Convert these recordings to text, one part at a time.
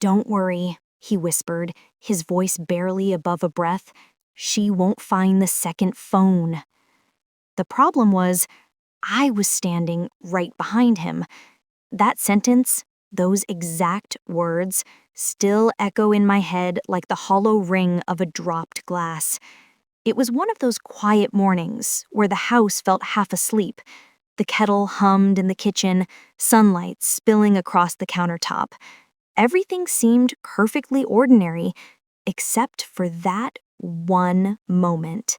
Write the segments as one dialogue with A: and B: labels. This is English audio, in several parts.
A: "Don't worry," he whispered, his voice barely above a breath. "She won't find the second phone." The problem was, I was standing right behind him. That sentence, those exact words, still echo in my head like the hollow ring of a dropped glass. It was one of those quiet mornings where the house felt half asleep. The kettle hummed in the kitchen, sunlight spilling across the countertop. Everything seemed perfectly ordinary, except for that one moment.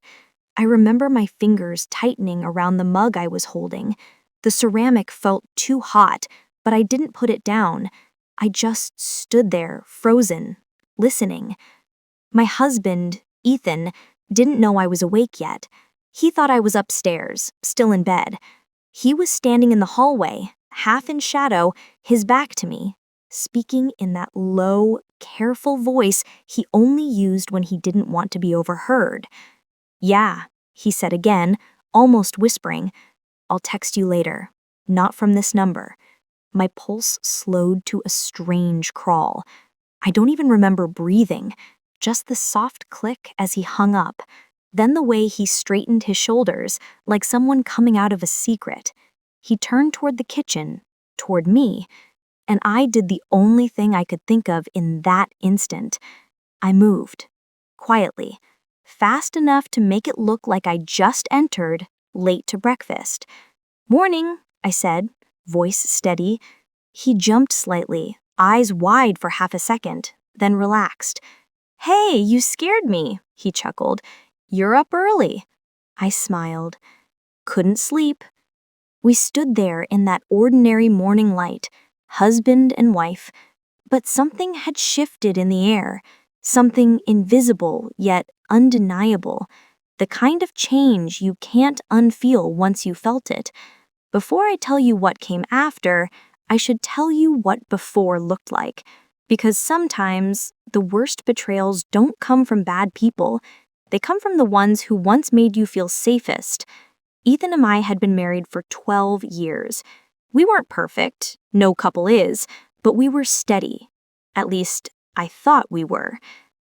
A: I remember my fingers tightening around the mug I was holding. The ceramic felt too hot, but I didn't put it down. I just stood there, frozen, listening. My husband, Ethan, didn't know I was awake yet. He thought I was upstairs, still in bed. He was standing in the hallway, half in shadow, his back to me, speaking in that low, careful voice he only used when he didn't want to be overheard. "Yeah," he said again, almost whispering. "I'll text you later. Not from this number." My pulse slowed to a strange crawl. I don't even remember breathing, just the soft click as he hung up, then the way he straightened his shoulders, like someone coming out of a secret. He turned toward the kitchen, toward me, and I did the only thing I could think of in that instant. I moved, quietly, fast enough to make it look like I just entered, late to breakfast. "Morning," I said, voice steady. He jumped slightly, eyes wide for half a second, then relaxed. "Hey, you scared me," he chuckled. "You're up early." I smiled. Couldn't sleep. We stood there in that ordinary morning light, husband and wife, but something had shifted in the air, something invisible yet undeniable, the kind of change you can't unfeel once you felt it. Before I tell you what came after, I should tell you what before looked like, because sometimes the worst betrayals don't come from bad people. They come from the ones who once made you feel safest. Ethan and I had been married for 12 years. We weren't perfect, no couple is, but we were steady. At least, I thought we were.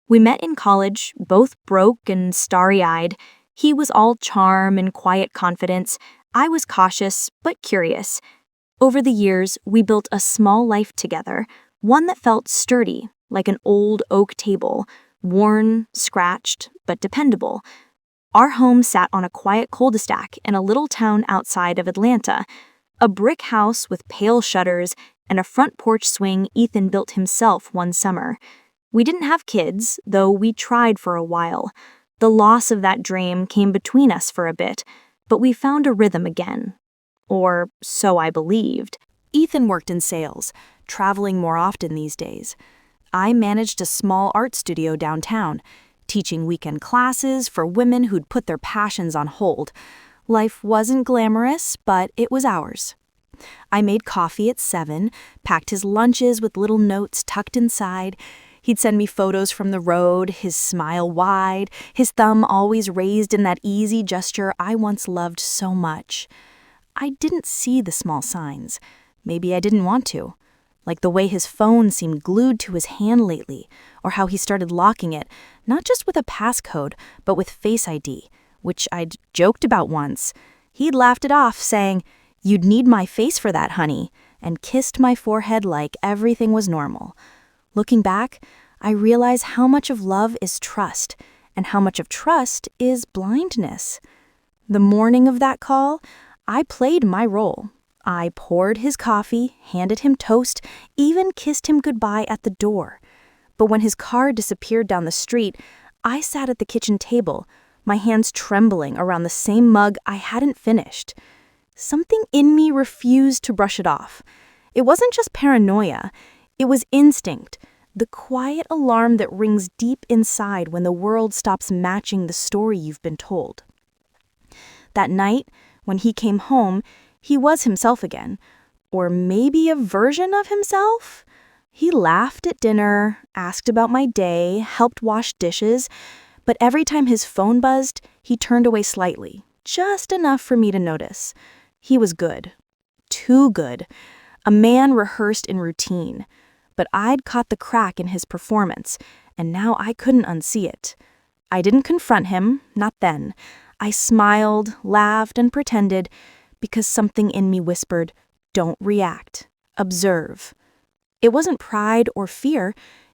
A: We met in college, both broke and starry-eyed. He was all charm and quiet confidence. I was cautious, but curious. Over the years, we built a small life together, one that felt sturdy, like an old oak table, worn, scratched, but dependable. Our home sat on a quiet cul-de-sac in a little town outside of Atlanta, a brick house with pale shutters and a front porch swing Ethan built himself one summer. We didn't have kids, though we tried for a while. The loss of that dream came between us for a bit, but we found a rhythm again. Or so I believed. Ethan worked in sales, traveling more often these days. I managed a small art studio downtown, teaching weekend classes for women who'd put their passions on hold. Life wasn't glamorous, but it was ours. I made coffee at 7, packed his lunches with little notes tucked inside. He'd send me photos from the road, his smile wide, his thumb always raised in that easy gesture I once loved so much. I didn't see the small signs. Maybe I didn't want to. Like the way his phone seemed glued to his hand lately, or how he started locking it, not just with a passcode, but with Face ID, which I'd joked about once. He'd laughed it off, saying, "You'd need my face for that, honey," and kissed my forehead like everything was normal. Looking back, I realize how much of love is trust, and how much of trust is blindness. The morning of that call, I played my role. I poured his coffee, handed him toast, even kissed him goodbye at the door. But when his car disappeared down the street, I sat at the kitchen table, my hands trembling around the same mug I hadn't finished. Something in me refused to brush it off. It wasn't just paranoia. It was instinct, the quiet alarm that rings deep inside when the world stops matching the story you've been told. That night, when he came home, he was himself again, or maybe a version of himself. He laughed at dinner, asked about my day, helped wash dishes, but every time his phone buzzed, he turned away slightly, just enough for me to notice. He was good. Too good. A man rehearsed in routine.
B: but I'd caught the crack in his performance, and now I couldn't unsee it. I didn't confront him, not then. I smiled, laughed, and pretended, because something in me whispered, "Don't react. Observe." It wasn't pride or fear,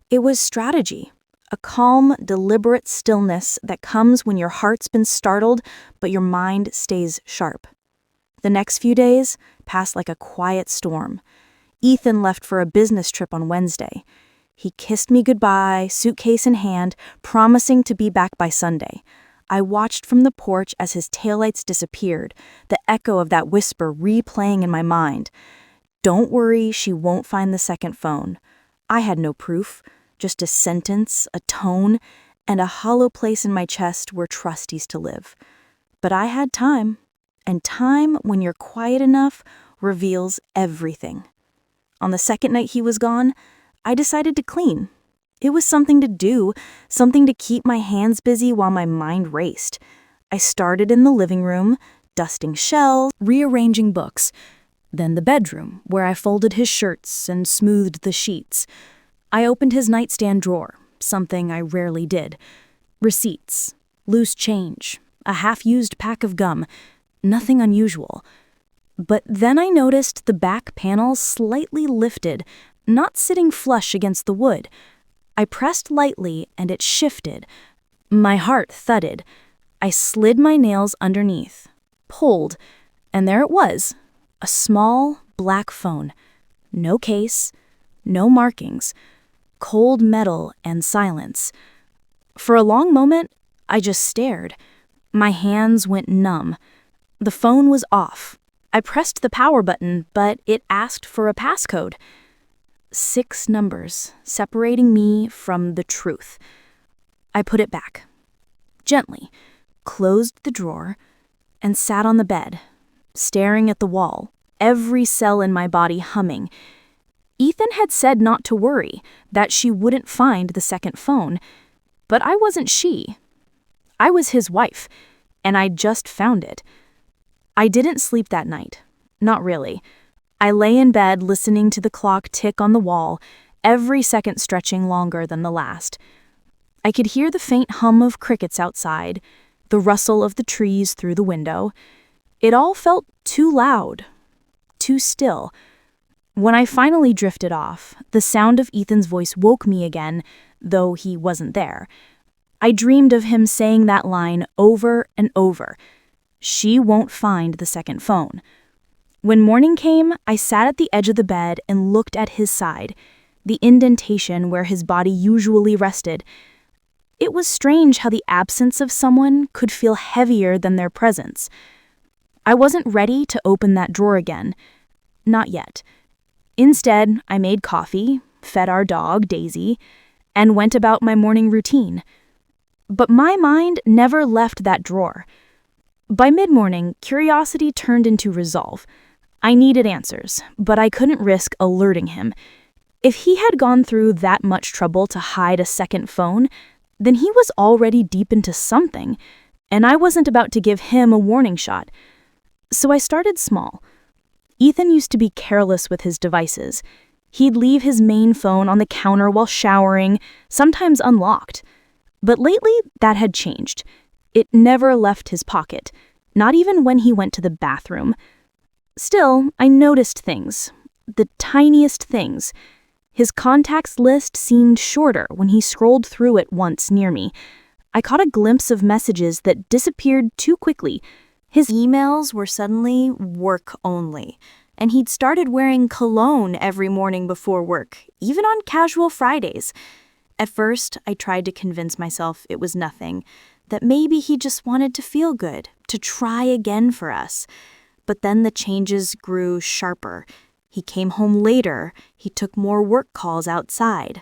B: it was strategy. A calm, deliberate stillness that comes when your heart's been startled, but your mind stays sharp. The next few days passed like a quiet storm. Ethan left for a business trip on Wednesday. He kissed me goodbye, suitcase in hand, promising to be back by Sunday. I watched from the porch as his taillights disappeared, the echo of that whisper replaying in my mind. "Don't worry, she won't find the second phone." I had no proof, just a sentence, a tone, and a hollow place in my chest where trust used to live. But I had time, and time, when you're quiet enough, reveals everything. On the second night he was gone, I decided to clean. It was something to do, something to keep my hands busy while my mind raced. I started in the living room, dusting shelves, rearranging books. Then the bedroom, where I folded his shirts and smoothed the sheets. I opened his nightstand drawer, something I rarely did. Receipts, loose change, a half-used pack of gum, nothing unusual. But then I noticed the back panel slightly lifted, not sitting flush against the wood. I pressed lightly and it shifted. My heart thudded. I slid my nails underneath, pulled, and there it was, a small black phone. No case, no markings, cold metal and silence. For a long moment, I just stared. My hands went numb. The phone was off. I pressed the power button, but it asked for a passcode. 6 numbers, separating me from the truth. I put it back, gently, closed the drawer, and sat on the bed, staring at the wall, every cell in my body humming. Ethan had said not to worry, that she wouldn't find the second phone, but I wasn't she. I was his wife, and I'd just found it. I didn't sleep that night, not really. I lay in bed listening to the clock tick on the wall, every second stretching longer than the last. I could hear the faint hum of crickets outside, the rustle of the trees through the window. It all felt too loud, too still. When I finally drifted off, the sound of Ethan's voice woke me again, though he wasn't there. I dreamed of him saying that line over and over. She won't find the second phone. When morning came, I sat at the edge of the bed and looked at his side, the indentation where his body usually rested. It was strange how the absence of someone could feel heavier than their presence. I wasn't ready to open that drawer again. Not yet. Instead, I made coffee, fed our dog, Daisy, and went about my morning routine. But my mind never left that drawer. By mid-morning, curiosity turned into resolve. I needed answers, but I couldn't risk alerting him. If he had gone through that much trouble to hide a second phone, then he was already deep into something, and I wasn't about to give him a warning shot. So I started small. Ethan used to be careless with his devices. He'd leave his main phone on the counter while showering, sometimes unlocked. But lately, that had changed. It never left his pocket, not even when he went to the bathroom. Still, I noticed things, the tiniest things. His contacts list seemed shorter when he scrolled through it once near me. I caught a glimpse of messages that disappeared too quickly. His emails were suddenly work only, and he'd started wearing cologne every morning before work, even on casual Fridays. At first, I tried to convince myself it was nothing, that maybe he just wanted to feel good, to try again for us. But then the changes grew sharper. He came home later. He took more work calls outside.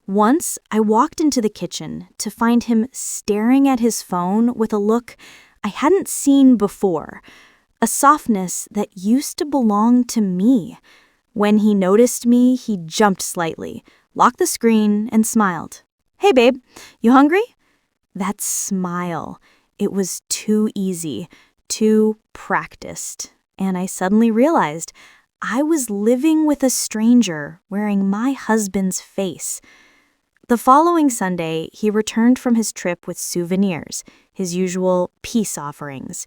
B: Once, I walked into the kitchen to find him staring at his phone with a look I hadn't seen before, a softness that used to belong to me. When he noticed me, he jumped slightly, locked the screen, and smiled. "Hey, babe, you hungry?" That smile, it was too easy, too practiced, and I suddenly realized I was living with a stranger wearing my husband's face. The following Sunday, he returned from his trip with souvenirs, his usual peace offerings,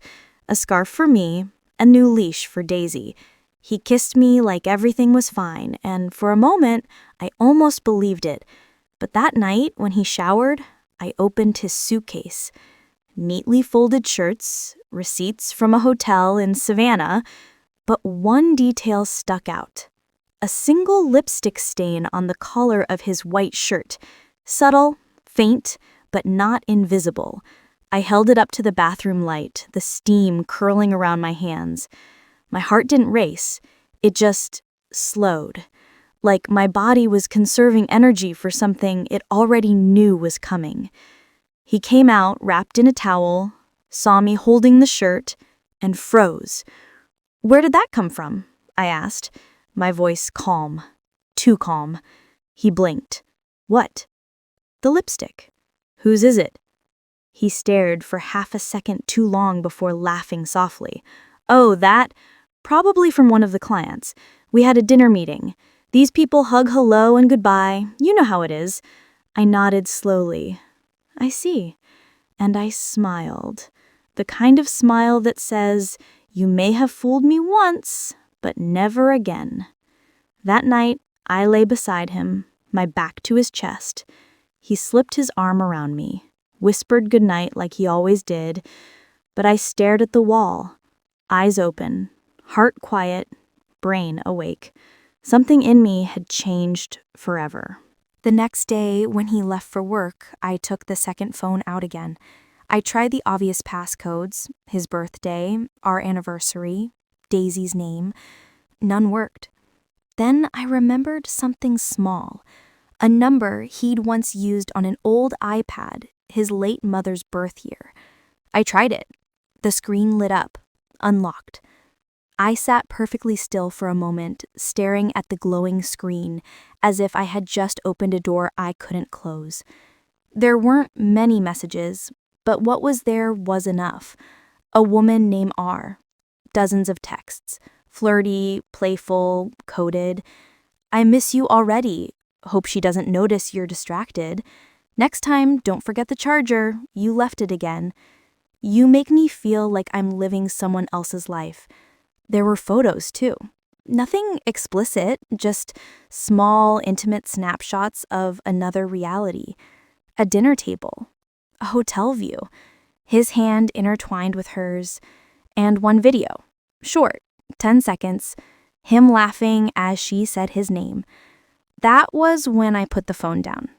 B: a scarf for me, a new leash for Daisy. He kissed me like everything was fine, and for a moment, I almost believed it. But that night, when he showered, I opened his suitcase. Neatly folded shirts, receipts from a hotel in Savannah, but one detail stuck out. A single lipstick stain on the collar of his white shirt. Subtle, faint, but not invisible. I held it up to the bathroom light, the steam curling around my hands. My heart didn't race. It just slowed. Like my body was conserving energy for something it already knew was coming. He came out wrapped in a towel, saw me holding the shirt, and froze. "Where did that come from?" I asked, my voice calm. Too calm. He blinked. "What?" "The lipstick." "Whose is it?" He stared for half a second too long before laughing softly. "Oh, that? Probably from one of the clients. We had a dinner meeting. These people hug hello and goodbye. You know how it is." I nodded slowly. "I see." And I smiled. The kind of smile that says, "You may have fooled me once, but never again." That night, I lay beside him, my back to his chest. He slipped his arm around me, whispered goodnight like he always did, but I stared at the wall, eyes open, heart quiet, brain awake. Something in me had changed forever. The next day, when he left for work, I took the second phone out again. I tried the obvious passcodes, his birthday, our anniversary, Daisy's name. None worked. Then I remembered something small, a number he'd once used on an old iPad, his late mother's birth year. I tried it. The screen lit up, unlocked. I sat perfectly still for a moment, staring at the glowing screen, as if I had just opened a door I couldn't close. There weren't many messages, but what was there was enough. A woman named R. Dozens of texts. Flirty, playful, coded. "I miss you already. Hope she doesn't notice you're distracted. Next time, don't forget the charger. You left it again. You make me feel like I'm living someone else's life." There were photos, too. Nothing explicit, just small, intimate snapshots of another reality. A dinner table. A hotel view. His hand intertwined with hers. And one video. Short, 10 seconds. Him laughing as she said his name. That was when I put the phone down.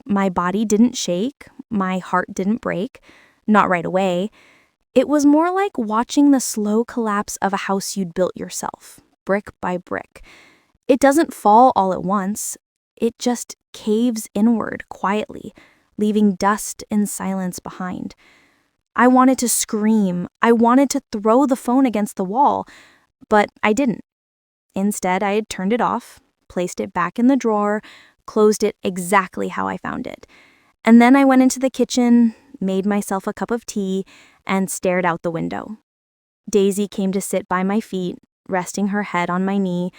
B: My body didn't shake. My heart didn't break. Not right away. It was more like watching the slow collapse of a house you'd built yourself, brick by brick. It doesn't fall all at once. It just caves inward quietly, leaving dust and silence behind. I wanted to scream. I wanted to throw the phone against the wall, but I didn't. Instead, I had turned it off, placed it back in the drawer, closed it exactly how I found it. And then I went into the kitchen, made myself a cup of tea, and stared out the window. Daisy came to sit by my feet, resting her head on my knee.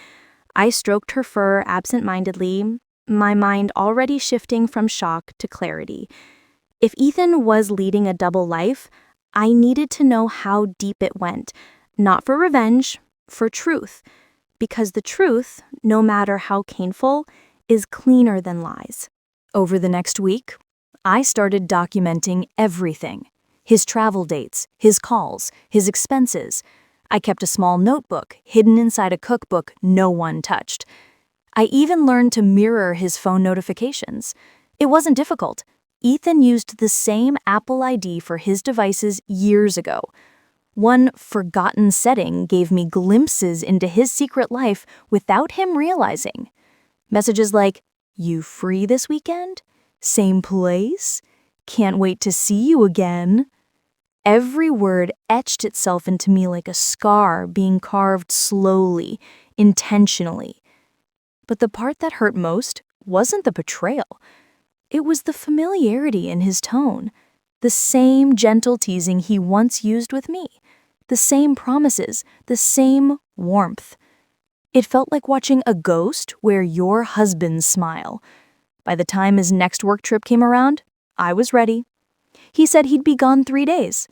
B: I stroked her fur absent-mindedly, my mind already shifting from shock to clarity. If Ethan was leading a double life, I needed to know how deep it went, not for revenge, for truth. Because the truth, no matter how painful, is cleaner than lies. Over the next week, I started documenting everything. His travel dates, his calls, his expenses. I kept a small notebook hidden inside a cookbook no one touched. I even learned to mirror his phone notifications. It wasn't difficult. Ethan used the same Apple ID for his devices years ago. One forgotten setting gave me glimpses into his secret life without him realizing. Messages like, "You free this weekend? Same place? Can't wait to see you again." Every word etched itself into me like a scar being carved slowly, intentionally. But the part that hurt most wasn't the betrayal. It was the familiarity in his tone, the same gentle teasing he once used with me, the same promises, the same warmth. It felt like watching a ghost wear your husband's smile. By the time his next work trip came around, I was ready. He said he'd be gone 3 days.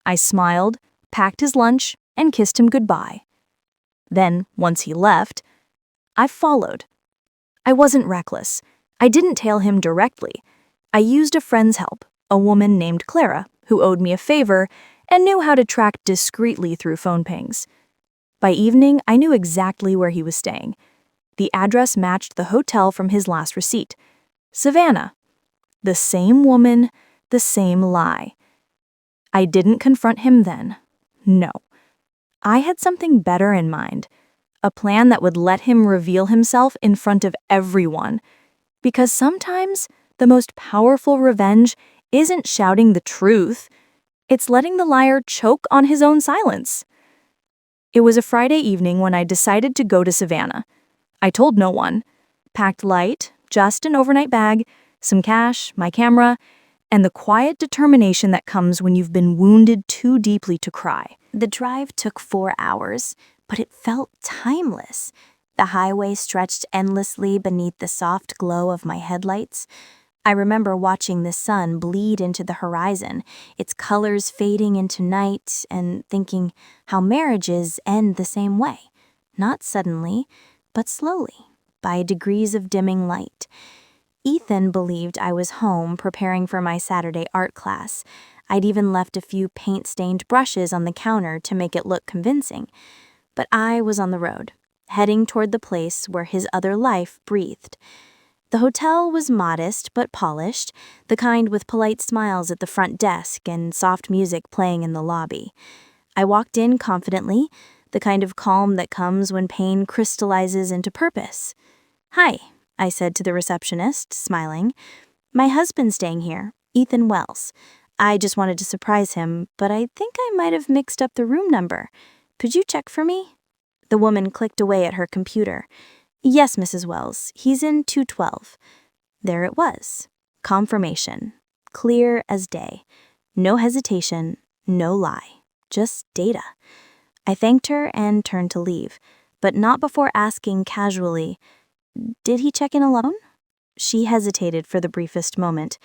B: I smiled, packed his lunch, and kissed him goodbye. Then, once he left, I followed. I wasn't reckless. I didn't tail him directly. I used a friend's help, a woman named Clara, who owed me a favor and knew how to track discreetly through phone pings. By evening, I knew exactly where he was staying. The address matched the hotel from his last receipt. Savannah. The same woman, the same lie. I didn't confront him then. No. I had something better in mind. A plan that would let him reveal himself in front of everyone. Because sometimes the most powerful revenge isn't shouting the truth. It's letting the liar choke on his own silence. It was a Friday evening when I decided to go to Savannah. I told no one. Packed light, just an overnight bag, some cash, my camera, and the quiet determination that comes when you've been wounded too deeply to cry.
A: The drive took 4 hours, but it felt timeless. The highway stretched endlessly beneath the soft glow of my headlights. I remember watching the sun bleed into the horizon, its colors fading into night, and thinking how marriages end the same way. Not suddenly, but slowly, by degrees of dimming light. Ethan believed I was home preparing for my Saturday art class. I'd even left a few paint-stained brushes on the counter to make it look convincing. But I was on the road, heading toward the place where his other life breathed. The hotel was modest but polished, the kind with polite smiles at the front desk and soft music playing in the lobby. I walked in confidently, the kind of calm that comes when pain crystallizes into purpose. "Hi," I said to the receptionist, smiling. "My husband's staying here, Ethan Wells. I just wanted to surprise him, but I think I might have mixed up the room number. Could you check for me?" The woman clicked away at her computer. "Yes, Mrs. Wells, he's in 212. There it was. Confirmation. Clear as day. No hesitation, no lie. Just data. I thanked her and turned to leave, but not before asking casually, "Did he check in alone?" She hesitated for the briefest moment.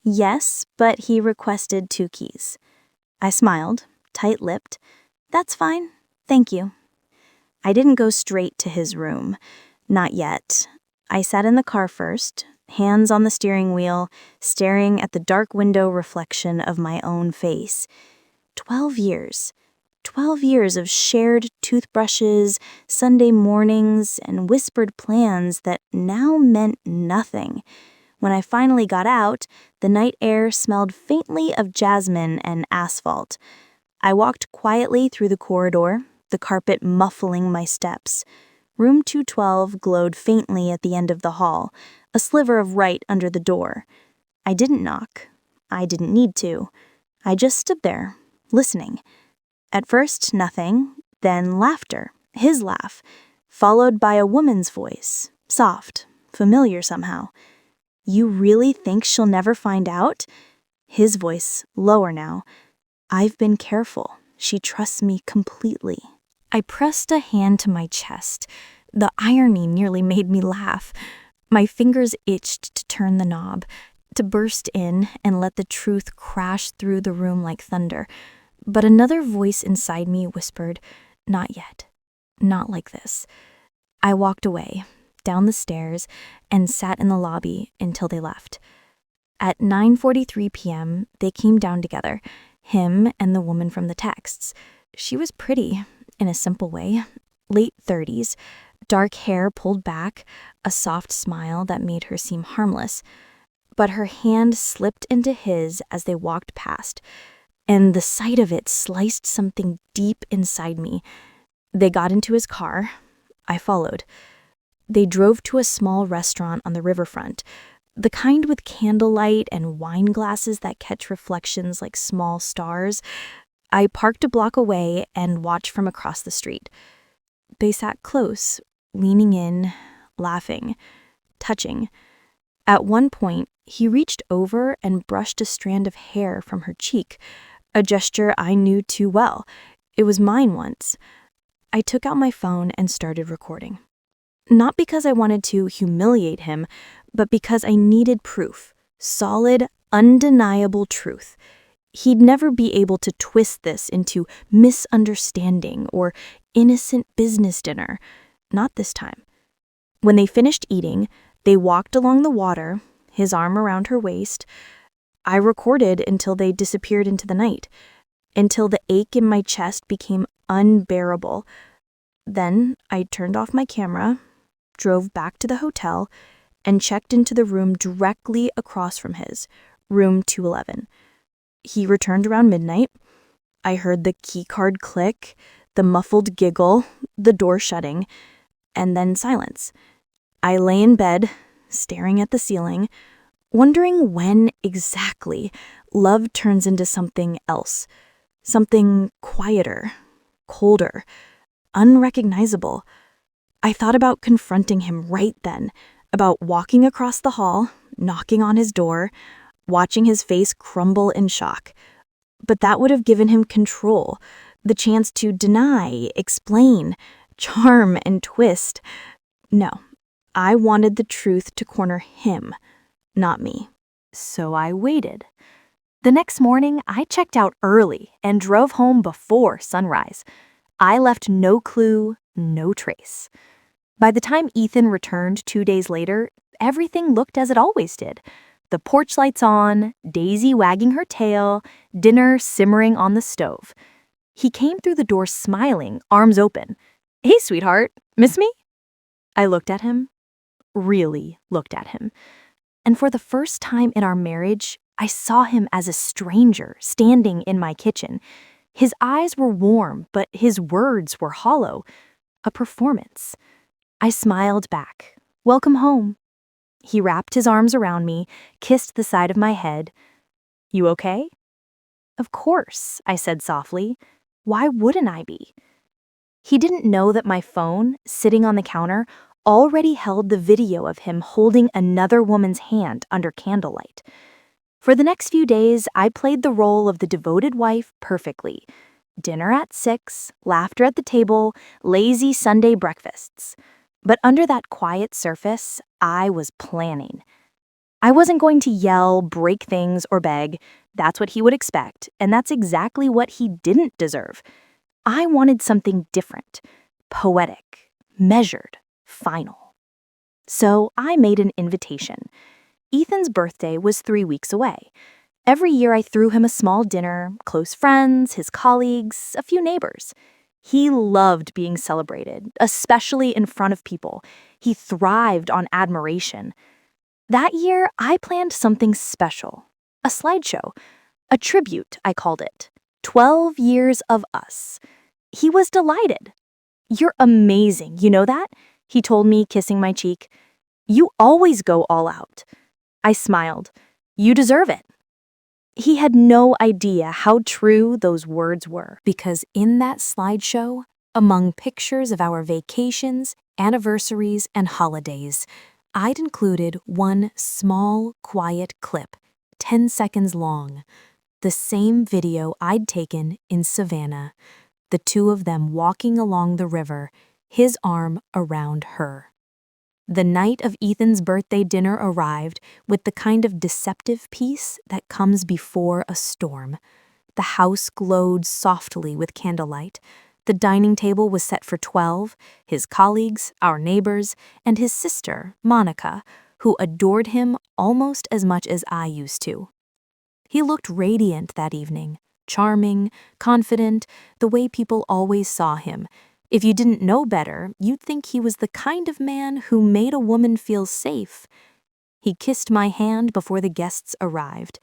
A: "Yes, but he requested 2 keys. I smiled, tight-lipped. "That's fine. Thank you." I didn't go straight to his room. Not yet. I sat in the car first, hands on the steering wheel, staring at the dark window reflection of my own face. 12 years. 12 years of shared toothbrushes, Sunday mornings, and whispered plans that now meant nothing. When I finally got out, the night air smelled faintly of jasmine and asphalt. I walked quietly through the corridor, the carpet muffling my steps. Room 212 glowed faintly at the end of the hall, a sliver of light under the door. I didn't knock. I didn't need to. I just stood there, listening. At first, nothing, then laughter, his laugh, followed by a woman's voice, soft, familiar somehow. "You really think she'll never find out?" His voice, lower now. "I've been careful. She trusts me completely." I pressed a hand to my chest. The irony nearly made me laugh. My fingers itched to turn the knob, to burst in and let the truth crash through the room like thunder. But another voice inside me whispered, "Not yet. Not like this." I walked away, down the stairs, and sat in the lobby until they left. At 9:43 p.m., they came down together, him and the woman from the texts. She was pretty, in a simple way, late 30s, dark hair pulled back, a soft smile that made her seem harmless. But her hand slipped into his as they walked past, and the sight of it sliced something deep inside me. They got into his car. I followed. They drove to a small restaurant on the riverfront, the kind with candlelight and wine glasses that catch reflections like small stars. I parked a block away and watched from across the street. They sat close, leaning in, laughing, touching. At one point, he reached over and brushed a strand of hair from her cheek, a gesture I knew too well. It was mine once.
B: I took out my phone and started recording. Not because I wanted to humiliate him, but because I needed proof. Solid, undeniable truth. He'd never be able to twist this into misunderstanding or innocent business dinner. Not this time. When they finished eating, they walked along the water, his arm around her waist. I recorded until they disappeared into the night, until the ache in my chest became unbearable. Then I turned off my camera, drove back to the hotel, and checked into the room directly across from his, room 211. He returned around midnight. I heard the keycard click, the muffled giggle, the door shutting, and then silence. I lay in bed, staring at the ceiling, wondering when exactly love turns into something else, something quieter, colder, unrecognizable. I thought about confronting him right then, about walking across the hall, knocking on his door, watching his face crumble in shock. But that would have given him control, the chance to deny, explain, charm, and twist. No, I wanted the truth to corner him, not me.
A: So I waited. The next morning, I checked out early and drove home before sunrise. I left no clue, no trace. By the time Ethan returned 2 days later, everything looked as it always did. The porch lights on, Daisy wagging her tail, dinner simmering on the stove. He came through the door smiling, arms open. "Hey, sweetheart, miss me?" I looked at him, really looked at him. And for the first time in our marriage, I saw him as a stranger standing in my kitchen. His eyes were warm, but his words were hollow. A performance. I smiled back. "Welcome home." He wrapped his arms around me, kissed the side of my head. "You okay?" "Of course," I said softly. "Why wouldn't I be?" He didn't know that my phone, sitting on the counter, already held the video of him holding another woman's hand under candlelight. For the next few days, I played the role of the devoted wife perfectly. Dinner at 6, laughter at the table, lazy Sunday breakfasts. But under that quiet surface, I was planning. I wasn't going to yell, break things, or beg. That's what he would expect, and that's exactly what he didn't deserve. I wanted something different, poetic, measured, final. So I made an invitation. Ethan's birthday was 3 weeks away. Every year I threw him a small dinner, close friends, his colleagues, a few neighbors. He loved being celebrated, especially in front of people. He thrived on admiration. That year, I planned something special. A slideshow. A tribute, I called it. 12 years of us. He was delighted. "You're amazing, you know that?" he told me, kissing my cheek. "You always go all out." I smiled. "You deserve it." He had no idea how true those words were, because in that slideshow, among pictures of our vacations, anniversaries, and holidays, I'd included one small, quiet clip, 10 seconds long, the same video I'd taken in Savannah, the two of them walking along the river, his arm around her. The night of Ethan's birthday dinner arrived with the kind of deceptive peace that comes before a storm. The house glowed softly with candlelight. The dining table was set for 12, his colleagues, our neighbors, and his sister, Monica, who adored him almost as much as I used to. He looked radiant that evening, charming, confident, the way people always saw him. If you didn't know better, you'd think he was the kind of man who made a woman feel safe. He kissed my hand before the guests arrived.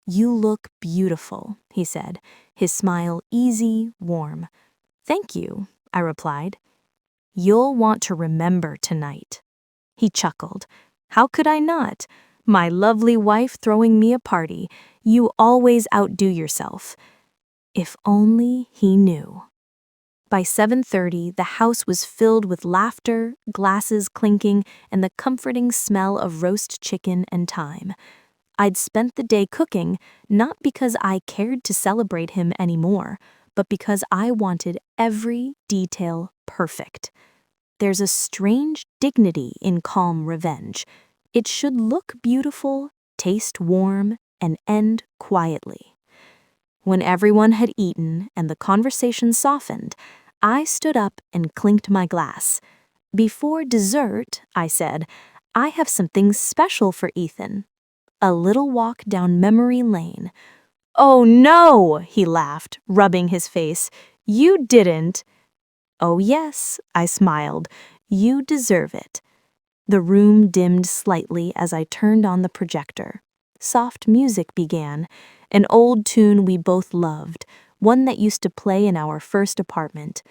A: "You look beautiful," he said, his smile easy, warm. "Thank you," I replied. "You'll want to remember tonight." He chuckled. "How could I not? My lovely wife throwing me a party. You always outdo yourself." If only he knew. By 7:30, the house was filled with laughter, glasses clinking, and the comforting smell of roast chicken and thyme. I'd spent the day cooking, not because I cared to celebrate him anymore,
B: but because I wanted every detail perfect. There's a strange dignity in calm revenge. It should look beautiful, taste warm, and end quietly. When everyone had eaten and the conversation softened, I stood up and clinked my glass. Before dessert, I said, I have something special for Ethan. A little walk down memory lane. Oh no, he laughed, rubbing his face. You didn't. Oh yes, I smiled. You deserve it. The room dimmed slightly as I turned on the projector. Soft music began, an old tune we both loved, one that used to play in our first apartment.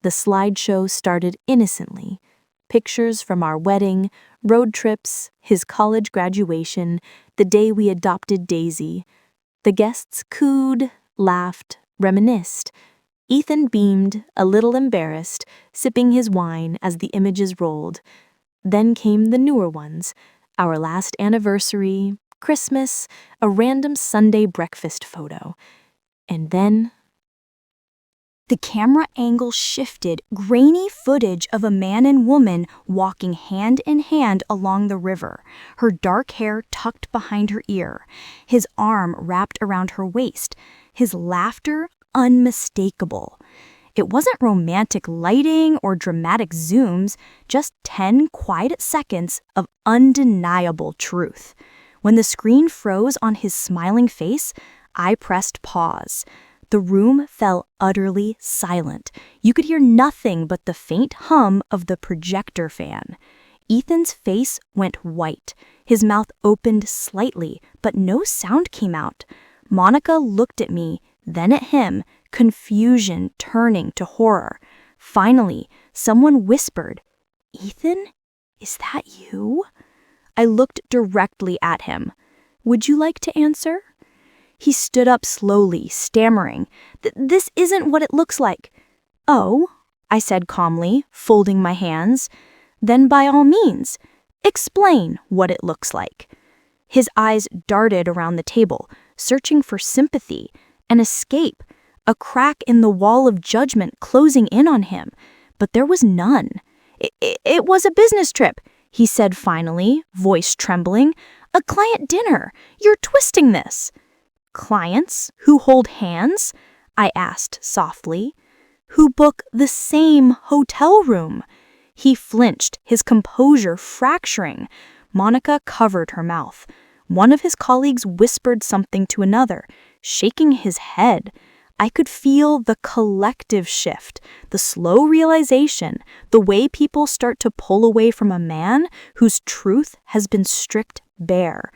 B: The slideshow started innocently. Pictures from our wedding, road trips, his college graduation, the day we adopted Daisy. The guests cooed, laughed, reminisced. Ethan beamed, a little embarrassed, sipping his wine as the images rolled. Then came the newer ones, our last anniversary, Christmas, a random Sunday breakfast photo. And then
A: the camera angle shifted, grainy footage of a man and woman walking hand in hand along the river, her dark hair tucked behind her ear, his arm wrapped around her waist, his laughter unmistakable. It wasn't romantic lighting or dramatic zooms, just 10 quiet seconds of undeniable truth. When the screen froze on his smiling face, I pressed pause. The room fell utterly silent. You could hear nothing but the faint hum of the projector fan. Ethan's face went white. His mouth opened slightly, but no sound came out. Monica looked at me, then at him, confusion turning to horror. Finally, someone whispered, "Ethan, is that you?" I looked directly at him. "Would you like to answer?" He stood up slowly, stammering, "This isn't what it looks like." "Oh," I said calmly, folding my hands. "Then by all means, explain what it looks like." His eyes darted around the table, searching for sympathy, an escape, a crack in the wall of judgment closing in on him. But there was none. It was a business trip," he said finally, voice trembling. "A client dinner. You're twisting this." "Clients who hold hands?" I asked softly. "Who book the same hotel room?" He flinched, his composure fracturing. Monica covered her mouth. One of his colleagues whispered something to another, shaking his head. I could feel the collective shift, the slow realization, the way people start to pull away from a man whose truth has been stripped bare.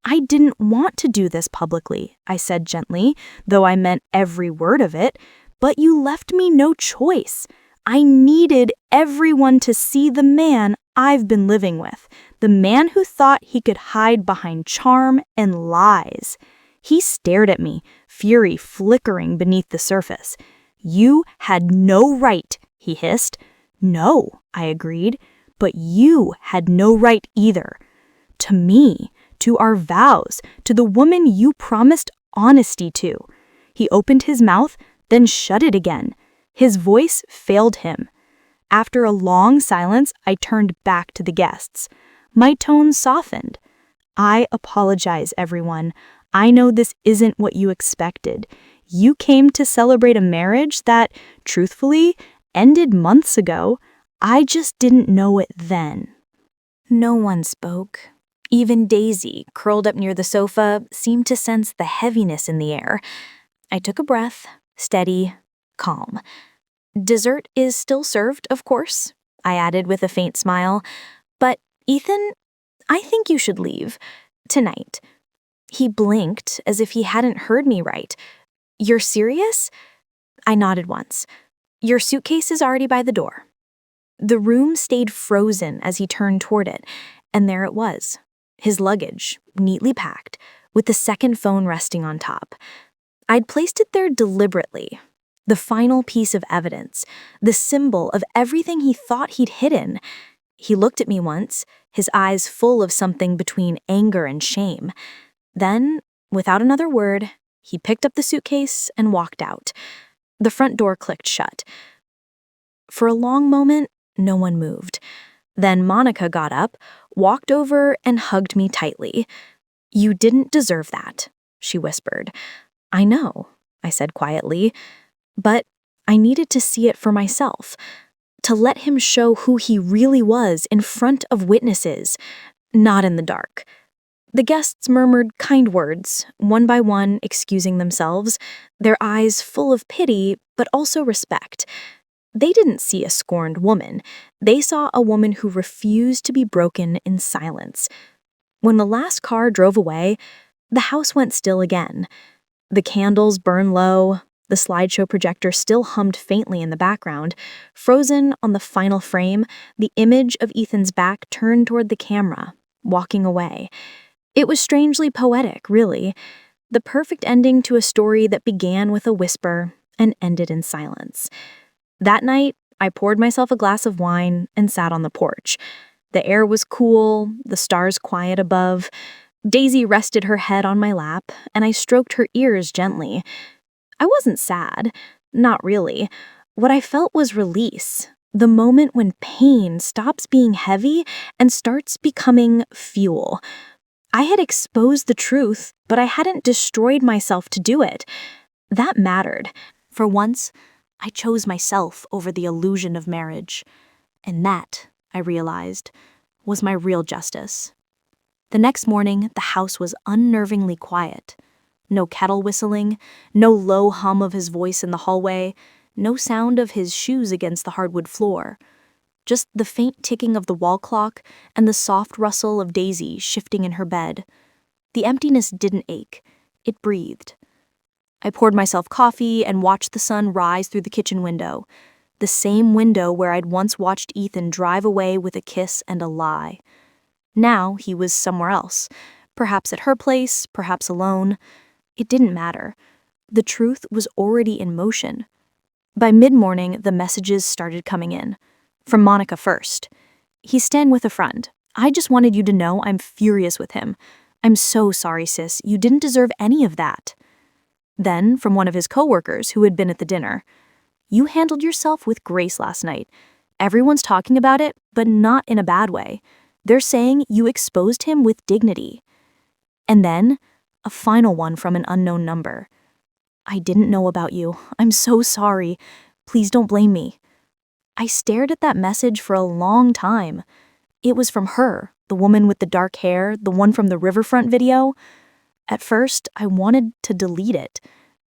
A: "I didn't want to do this publicly," I said gently, though I meant every word of it, "but you left me no choice. I needed everyone to see the man I've been living with, the man who thought he could hide behind charm and lies." He stared at me, fury flickering beneath the surface. "You had no right," he hissed. "No," I agreed, "but you had no right either. To me, to our vows, to the woman you promised honesty to." He opened his mouth, then shut it again. His voice failed him. After a long silence, I turned back to the guests. My tone softened. "I apologize, everyone. I know this isn't what you expected. You came to celebrate a marriage that, truthfully, ended months ago. I just didn't know it then." No one spoke. Even Daisy, curled up near the sofa, seemed to sense the heaviness in the air. I took a breath, steady, calm. "Dessert is still served, of course," I added with a faint smile. "But, Ethan, I think you should leave. Tonight." He blinked as if he hadn't heard me right. "You're serious?" I nodded once. "Your suitcase is already by the door." The room stayed frozen as he turned toward it, and there it was. His luggage, neatly packed, with the second phone resting on top. I'd placed it there deliberately. The final piece of evidence, the symbol of everything he thought he'd hidden. He looked at me once, his eyes full of something between anger and shame. Then, without another word, he picked up the suitcase and walked out. The front door clicked shut. For a long moment, no one moved. Then Monica got up, walked over, and hugged me tightly. "You didn't deserve that," she whispered. "I know," I said quietly, but I needed to see it for myself, to let him show who he really was in front of witnesses, not in the dark. The guests murmured kind words, one by one excusing themselves, their eyes full of pity but also respect. They didn't see a scorned woman. They saw a woman who refused to be broken in silence. When the last car drove away, the house went still again. The candles burned low. The slideshow projector still hummed faintly in the background. Frozen on the final frame, the image of Ethan's back turned toward the camera, walking away. It was strangely poetic, really. The perfect ending to a story that began with a whisper and ended in silence. That night, I poured myself a glass of wine and sat on the porch. The air was cool, the stars quiet above. Daisy rested her head on my lap, and I stroked her ears gently. I wasn't sad, not really. What I felt was release, the moment when pain stops being heavy and starts becoming fuel. I had exposed the truth, but I hadn't destroyed myself to do it. That mattered. For once, I chose myself over the illusion of marriage. And that, I realized, was my real justice. The next morning, the house was unnervingly quiet. No kettle whistling, no low hum of his voice in the hallway, no sound of his shoes against the hardwood floor. Just the faint ticking of the wall clock and the soft rustle of Daisy shifting in her bed. The emptiness didn't ache. It breathed. I poured myself coffee and watched the sun rise through the kitchen window, the same window where I'd once watched Ethan drive away with a kiss and a lie. Now he was somewhere else, perhaps at her place, perhaps alone. It didn't matter. The truth was already in motion. By mid-morning, the messages started coming in. From Monica first. "He's staying with a friend. I just wanted you to know I'm furious with him. I'm so sorry, sis. You didn't deserve any of that." Then, from one of his coworkers who had been at the dinner. "You handled yourself with grace last night. Everyone's talking about it, but not in a bad way. They're saying you exposed him with dignity." And then, a final one from an unknown number. "I didn't know about you. I'm so sorry. Please don't blame me." I stared at that message for a long time. It was from her, the woman with the dark hair, the one from the riverfront video. At first, I wanted to delete it,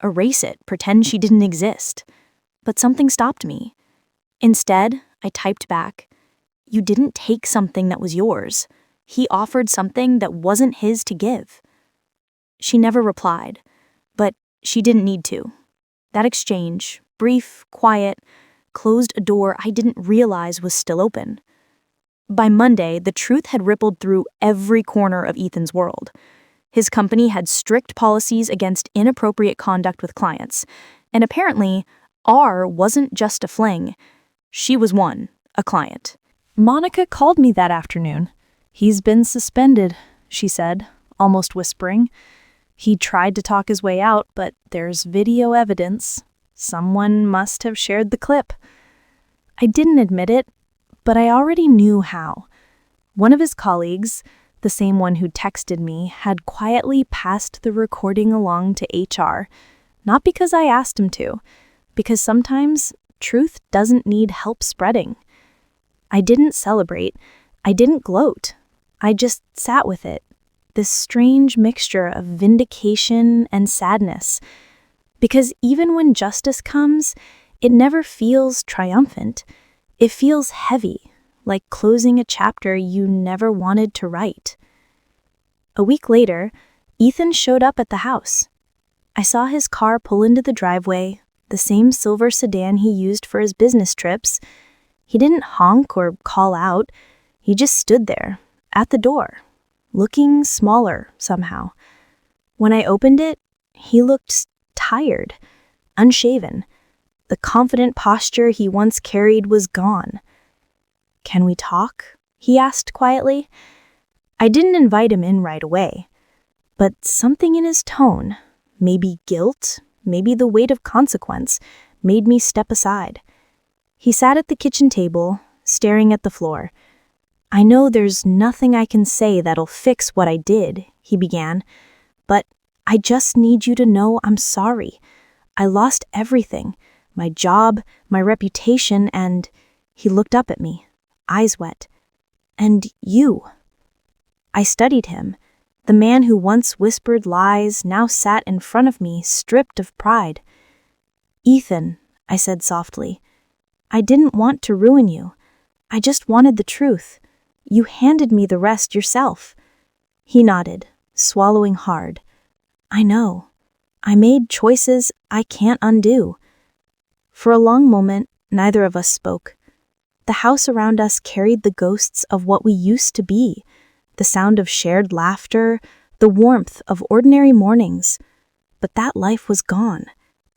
A: erase it, pretend she didn't exist. But something stopped me. Instead, I typed back, "You didn't take something that was yours. He offered something that wasn't his to give." She never replied, but she didn't need to. That exchange, brief, quiet, closed a door I didn't realize was still open. By Monday, the truth had rippled through every corner of Ethan's world. His company had strict policies against inappropriate conduct with clients, and apparently, R wasn't just a fling. She was one, a client.
B: Monica called me that afternoon. "He's been suspended," she said, almost whispering. "He tried to talk his way out, but there's video evidence. Someone must have shared the clip." I didn't admit it, but I already knew how. One of his colleagues, the same one who texted me, had quietly passed the recording along to HR, not because I asked him to, because sometimes truth doesn't need help spreading. I didn't celebrate. I didn't gloat. I just sat with it, this strange mixture of vindication and sadness. Because even when justice comes, it never feels triumphant. It feels heavy, like closing a chapter you never wanted to write. A week later, Ethan showed up at the house. I saw his car pull into the driveway, the same silver sedan he used for his business trips. He didn't honk or call out. He just stood there, at the door, looking smaller somehow. When I opened it, he looked tired, unshaven. The confident posture he once carried was gone. "Can we talk?" he asked quietly. I didn't invite him in right away, but something in his tone, maybe guilt, maybe the weight of consequence, made me step aside. He sat at the kitchen table, staring at the floor. "I know there's nothing I can say that'll fix what I did," he began, "but I just need you to know I'm sorry. I lost everything, my job, my reputation, and—" He looked up at me, eyes wet. "And you." I studied him. The man who once whispered lies now sat in front of me, stripped of pride. "Ethan," I said softly, "I didn't want to ruin you. I just wanted the truth. You handed me the rest yourself." He nodded, swallowing hard. "I know. I made choices I can't undo." For a long moment, neither of us spoke. The house around us carried the ghosts of what we used to be, the sound of shared laughter, the warmth of ordinary mornings. But that life was gone,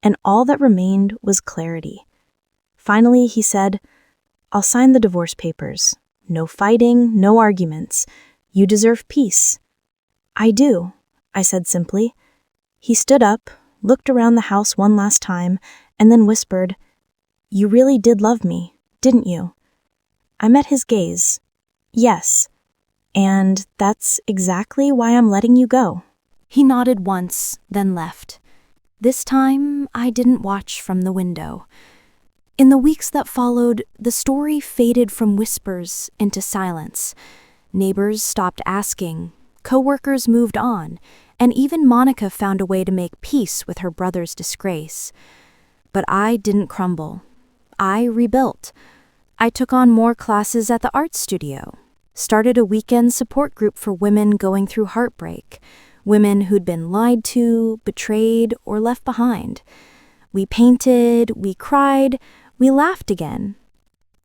B: and all that remained was clarity. Finally, he said, "I'll sign the divorce papers. No fighting, no arguments. You deserve peace." "I do," I said simply. He stood up, looked around the house one last time, and then whispered, "You really did love me, didn't you?" I met his gaze. "Yes. And that's exactly why I'm letting you go." He nodded once, then left. This time, I didn't watch from the window. In the weeks that followed, the story faded from whispers into silence. Neighbors stopped asking, coworkers moved on, and even Monica found a way to make peace with her brother's disgrace. But I didn't crumble. I rebuilt. I took on more classes at the art studio, started a weekend support group for women going through heartbreak, women who'd been lied to, betrayed, or left behind. We painted, we cried, we laughed again.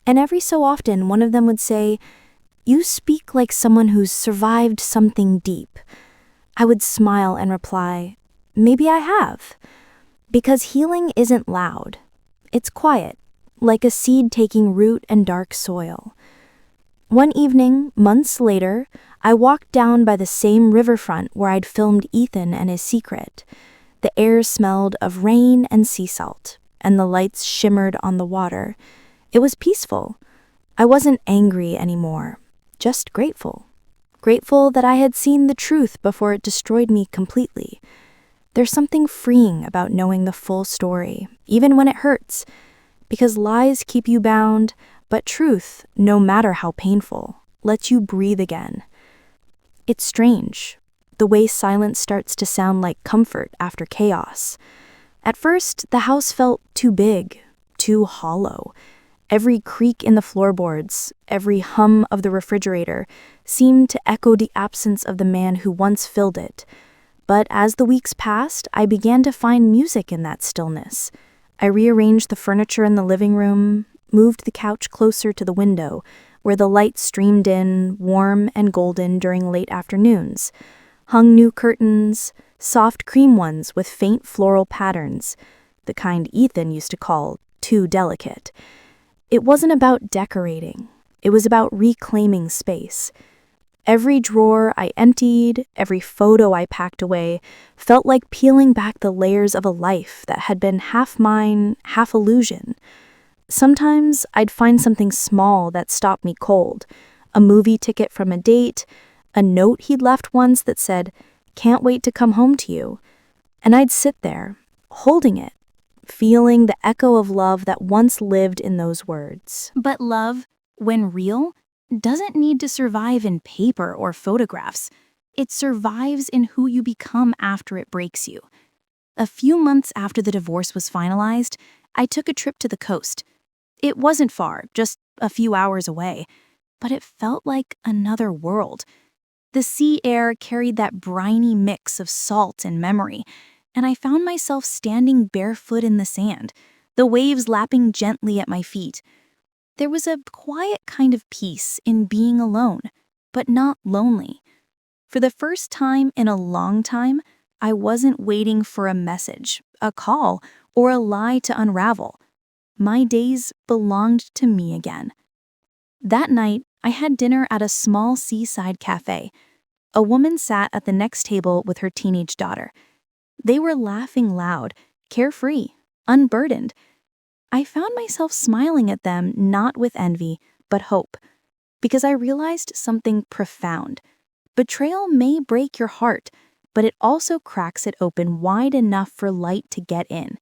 B: And every so often, one of them would say, "You speak like someone who's survived something deep." I would smile and reply, "Maybe I have." Because healing isn't loud. It's quiet, like a seed taking root in dark soil. One evening, months later, I walked down by the same riverfront where I'd filmed Ethan and his secret. The air smelled of rain and sea salt, and the lights shimmered on the water. It was peaceful. I wasn't angry anymore, just grateful. Grateful that I had seen the truth before it destroyed me completely. There's something freeing about knowing the full story, even when it hurts, because lies keep you bound, but truth, no matter how painful, lets you breathe again. It's strange, the way silence starts to sound like comfort after chaos. At first, the house felt too big, too hollow. Every creak in the floorboards, every hum of the refrigerator seemed to echo the absence of the man who once filled it. But as the weeks passed, I began to find music in that stillness. I rearranged the furniture in the living room, moved the couch closer to the window, where the light streamed in, warm and golden during late afternoons, hung new curtains, soft cream ones with faint floral patterns, the kind Ethan used to call too delicate. It wasn't about decorating. It was about reclaiming space. Every drawer I emptied, every photo I packed away, felt like peeling back the layers of a life that had been half mine, half illusion. Sometimes I'd find something small that stopped me cold, a movie ticket from a date, a note he'd left once that said, "Can't wait to come home to you." And I'd sit there, holding it, feeling the echo of love that once lived in those words.
A: But love, when real, doesn't need to survive in paper or photographs. It survives in who you become after it breaks you. A few months after the divorce was finalized, I took a trip to the coast. It wasn't far, just a few hours away, but it felt like another world. The sea air carried that briny mix of salt and memory, and I found myself standing barefoot in the sand, the waves lapping gently at my feet. There was a quiet kind of peace in being alone, but not lonely. For the first time in a long time, I wasn't waiting for a message, a call, or a lie to unravel. My days belonged to me again. That night, I had dinner at a small seaside cafe. A woman sat at the next table with her teenage daughter. They were laughing loud, carefree, unburdened.
B: I found myself smiling at them not with envy, but hope, because I realized something profound. Betrayal may break your heart, but it also cracks it open wide enough for light to get in.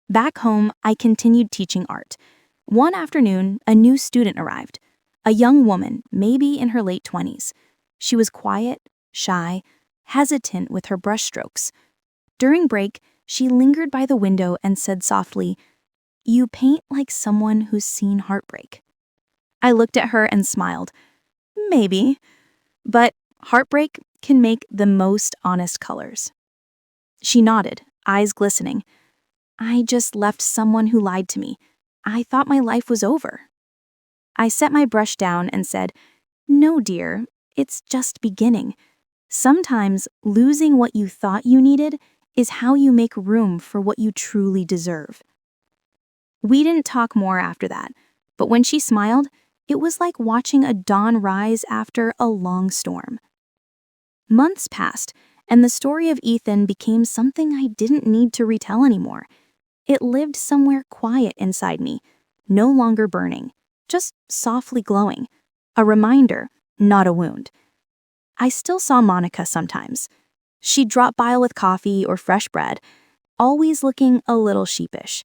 B: Back home, I continued teaching art. One afternoon, a new student arrived. A young woman, maybe in her late 20s. She was quiet, shy, hesitant with her brushstrokes. During break, she lingered by the window and said softly, "You paint like someone who's seen heartbreak." I looked at her and smiled. Maybe, but heartbreak can make the most honest colors. She nodded, eyes glistening. I just left someone who lied to me. I thought my life was over. I set my brush down and said, "No, dear, it's just beginning. Sometimes losing what you thought you needed is how you make room for what you truly deserve." We didn't talk more after that, but when she smiled, it was like watching a dawn rise after a long storm. Months passed, and the story of Ethan became something I didn't need to retell anymore. It lived somewhere quiet inside me, no longer burning, just softly glowing. A reminder, not a wound. I still saw Monica sometimes. She'd drop by with coffee or fresh bread, always looking a little sheepish.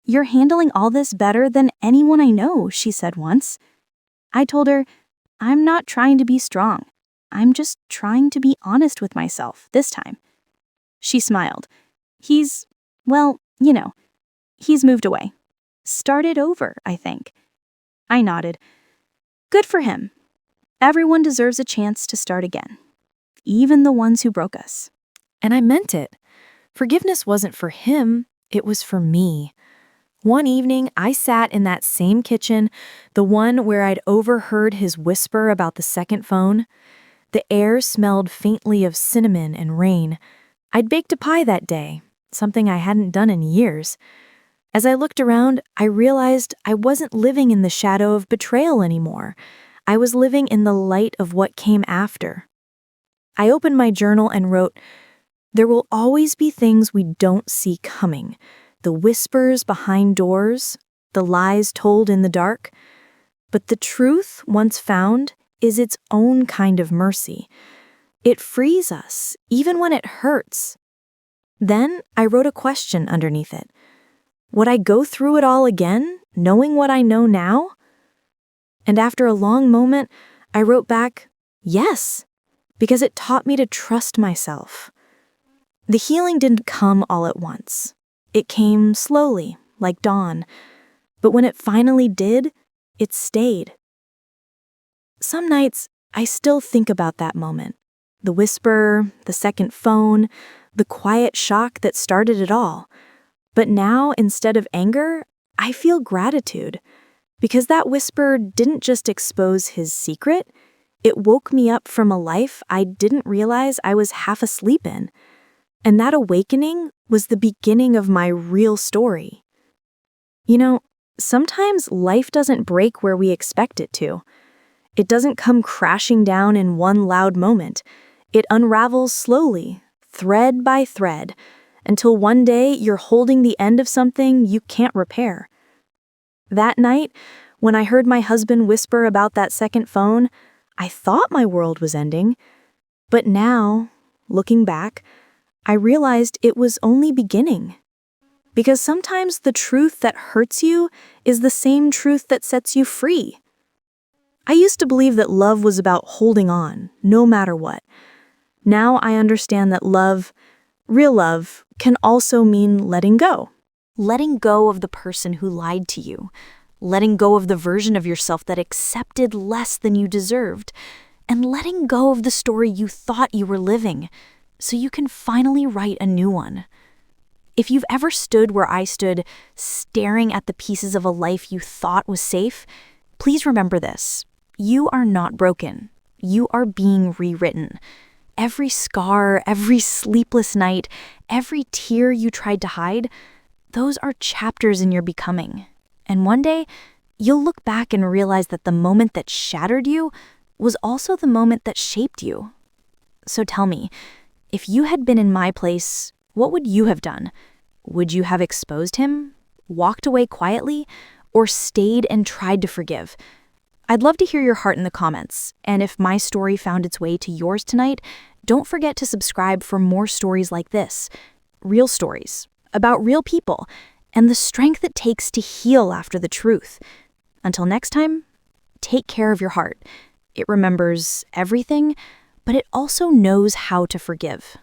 B: "You're handling all this better than anyone I know," she said once. I told her, "I'm not trying to be strong. I'm just trying to be honest with myself this time." She smiled. Well, he's moved away. Started over, I think. I nodded. Good for him. Everyone deserves a chance to start again, even the ones who broke us.
A: And I meant it. Forgiveness wasn't for him, it was for me. One evening, I sat in that same kitchen, the one where I'd overheard his whisper about the second phone. The air smelled faintly of cinnamon and rain. I'd baked a pie that day, something I hadn't done in years. As I looked around, I realized I wasn't living in the shadow of betrayal anymore. I was living in the light of what came after. I opened my journal and wrote, "There will always be things we don't see coming. The whispers behind doors, the lies told in the dark. But the truth, once found, is its own kind of mercy. It frees us, even when it hurts." Then I wrote a question underneath it. Would I go through it all again, knowing what I know now? And after a long moment, I wrote back, yes, because it taught me to trust myself. The healing didn't come all at once. It came slowly, like dawn. But when it finally did, it stayed. Some nights, I still think about that moment. The whisper, the second phone, the quiet shock that started it all. But now, instead of anger, I feel gratitude. Because that whisper didn't just expose his secret, it woke me up from a life I didn't realize I was half asleep in. And that awakening was the beginning of my real story. Sometimes life doesn't break where we expect it to. It doesn't come crashing down in one loud moment. It unravels slowly, thread by thread, until one day you're holding the end of something you can't repair. That night, when I heard my husband whisper about that second phone, I thought my world was ending. But now, looking back, I realized it was only beginning. Because sometimes the truth that hurts you is the same truth that sets you free. I used to believe that love was about holding on, no matter what. Now I understand that love, real love, can also mean letting go. Letting go of the person who lied to you. Letting go of the version of yourself that accepted less than you deserved. And letting go of the story you thought you were living, so you can finally write a new one. If you've ever stood where I stood, staring at the pieces of a life you thought was safe, please remember this. You are not broken. You are being rewritten. Every scar, every sleepless night, every tear you tried to hide, those are chapters in your becoming. And one day, you'll look back and realize that the moment that shattered you was also the moment that shaped you. So tell me, if you had been in my place, what would you have done? Would you have exposed him?
B: walked away quietly, or stayed and tried to forgive? I'd love to hear your heart in the comments, and if my story found its way to yours tonight, don't forget to subscribe for more stories like this. Real stories, about real people, and the strength it takes to heal after the truth. Until next time, take care of your heart. It remembers everything, but it also knows how to forgive.